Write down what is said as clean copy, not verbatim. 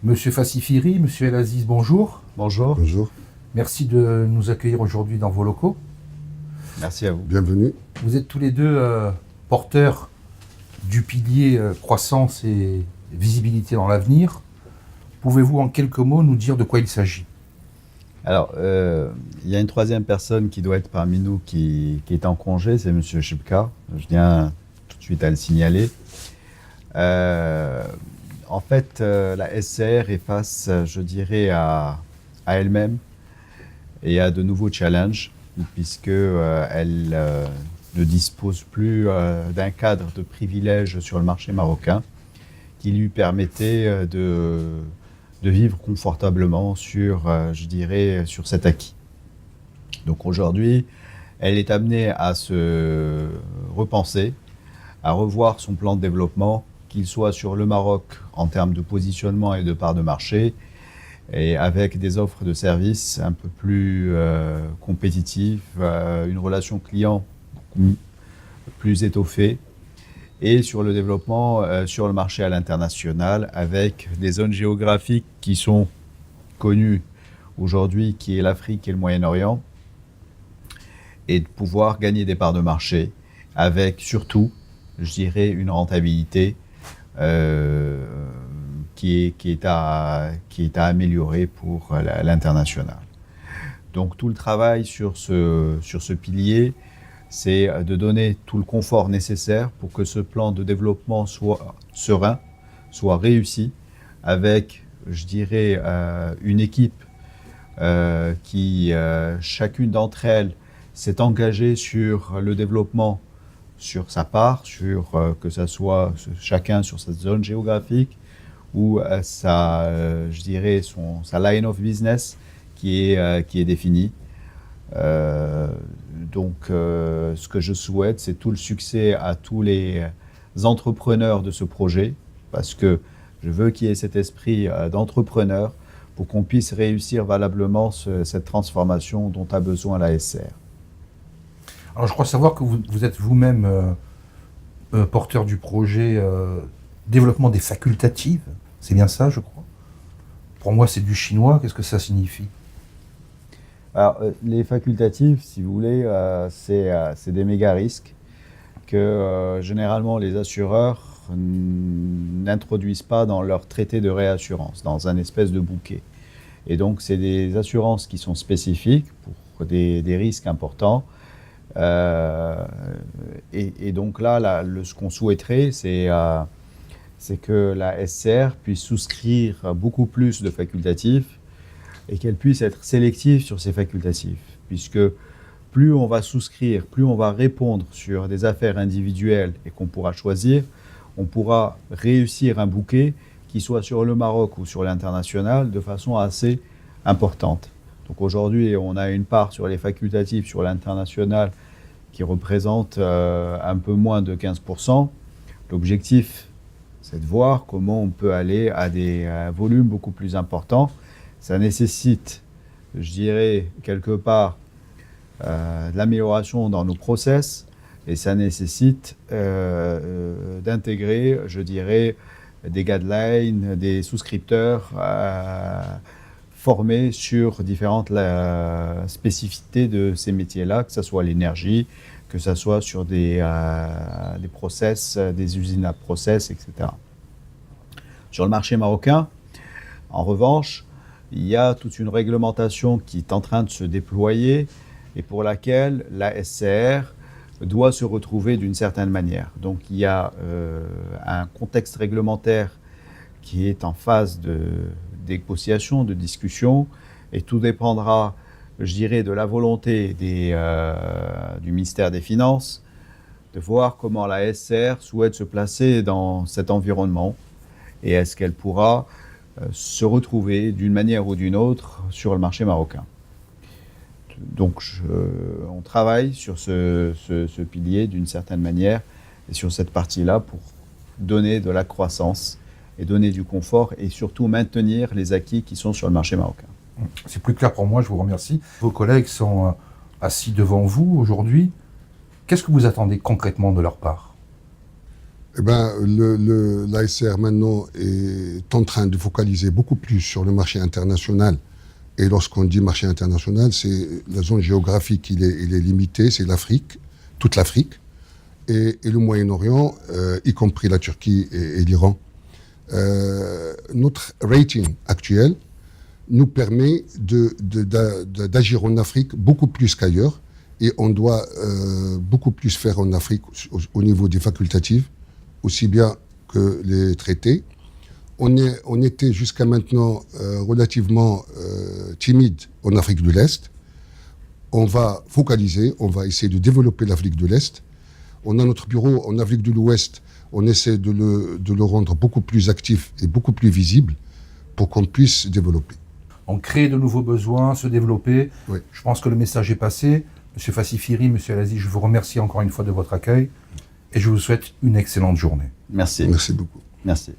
Monsieur Fassifiri, Monsieur El Aziz, bonjour. Bonjour. Bonjour, Merci de nous accueillir aujourd'hui dans vos locaux. Merci à vous. bienvenue. Vous êtes tous les deux porteurs du pilier croissance et visibilité dans l'avenir. Pouvez-vous en quelques mots nous dire de quoi il s'agit? Alors, il y a une troisième personne qui doit être parmi nous qui est en congé, c'est Monsieur Chibka. Je viens tout de suite à le signaler. En fait, la SCR est face, je dirais, à elle-même et à de nouveaux challenges, puisque elle ne dispose plus d'un cadre de privilèges sur le marché marocain qui lui permettait de vivre confortablement sur, je dirais, sur cet acquis. Donc aujourd'hui, elle est amenée à se repenser, à revoir son plan de développement, qu'il soit sur le Maroc en termes de positionnement et de part de marché, et avec des offres de services un peu plus compétitives, une relation client beaucoup plus étoffée, et sur le développement sur le marché à l'international, avec des zones géographiques qui sont connues aujourd'hui, qui est l'Afrique et le Moyen-Orient, et de pouvoir gagner des parts de marché, avec surtout, je dirais, une rentabilité qui est à améliorer pour l'international. Donc tout le travail sur ce pilier, c'est de donner tout le confort nécessaire pour que ce plan de développement soit serein, soit réussi, avec, je dirais, une équipe qui, chacune d'entre elles, s'est engagée sur le développement sur sa part, que ce soit chacun sur sa zone géographique ou je dirais sa line of business qui est définie. Donc, ce que je souhaite, c'est tout le succès à tous les entrepreneurs de ce projet, parce que je veux qu'il y ait cet esprit d'entrepreneur pour qu'on puisse réussir valablement cette transformation dont a besoin la SCR. Alors je crois savoir que vous êtes vous-même porteur du projet développement des facultatives. C'est bien ça, je crois. Pour moi, c'est du chinois. Qu'est-ce que ça signifie? Alors, les facultatives, si vous voulez, c'est des méga risques que généralement les assureurs n'introduisent pas dans leur traité de réassurance, dans un espèce de bouquet. Et donc, c'est des assurances qui sont spécifiques pour des risques importants. Et donc là, ce qu'on souhaiterait, c'est que la SCR puisse souscrire beaucoup plus de facultatifs et qu'elle puisse être sélective sur ces facultatifs, puisque plus on va souscrire, plus on va répondre sur des affaires individuelles et qu'on pourra choisir, on pourra réussir un bouquet qui soit sur le Maroc ou sur l'international de façon assez importante. Donc aujourd'hui, on a une part sur les facultatifs sur l'international qui représente un peu moins de 15%. L'objectif, c'est de voir comment on peut aller à des volumes beaucoup plus importants. Ça nécessite, je dirais, quelque part, de l'amélioration dans nos process, et ça nécessite d'intégrer, je dirais, des guidelines, des souscripteurs formés sur différentes spécificités de ces métiers-là, que ce soit l'énergie, que ce soit sur des process, des usines à process, etc. Sur le marché marocain, en revanche, il y a toute une réglementation qui est en train de se déployer et pour laquelle la SCR doit se retrouver d'une certaine manière. Donc il y a un contexte réglementaire qui est en phase de négociation, de discussion, et tout dépendra, je dirais, de la volonté du ministère des Finances de voir comment la SCR souhaite se placer dans cet environnement et est-ce qu'elle pourra se retrouver d'une manière ou d'une autre sur le marché marocain. Donc on travaille sur ce pilier d'une certaine manière et sur cette partie-là pour donner de la croissance et donner du confort et surtout maintenir les acquis qui sont sur le marché marocain. C'est plus clair pour moi, je vous remercie. Vos collègues sont assis devant vous aujourd'hui. Qu'est-ce que vous attendez concrètement de leur part? Eh ben, l'ASR maintenant est en train de focaliser beaucoup plus sur le marché international. Et lorsqu'on dit marché international, c'est la zone géographique, il est limité, c'est l'Afrique, toute l'Afrique, et le Moyen-Orient, y compris la Turquie et l'Iran. Notre rating actuel nous permet d'agir en Afrique beaucoup plus qu'ailleurs, et on doit beaucoup plus faire en Afrique au niveau des facultatives, aussi bien que les traités. On était jusqu'à maintenant relativement timide en Afrique de l'Est. On va focaliser, on va essayer de développer l'Afrique de l'Est. On a notre bureau en Afrique de l'Ouest, on essaie de le rendre beaucoup plus actif et beaucoup plus visible pour qu'on puisse développer. On crée de nouveaux besoins, se développer. Oui. Je pense que le message est passé. Monsieur Fassifiri, Monsieur Alazi, je vous remercie encore une fois de votre accueil et je vous souhaite une excellente journée. Merci. Merci beaucoup. Merci.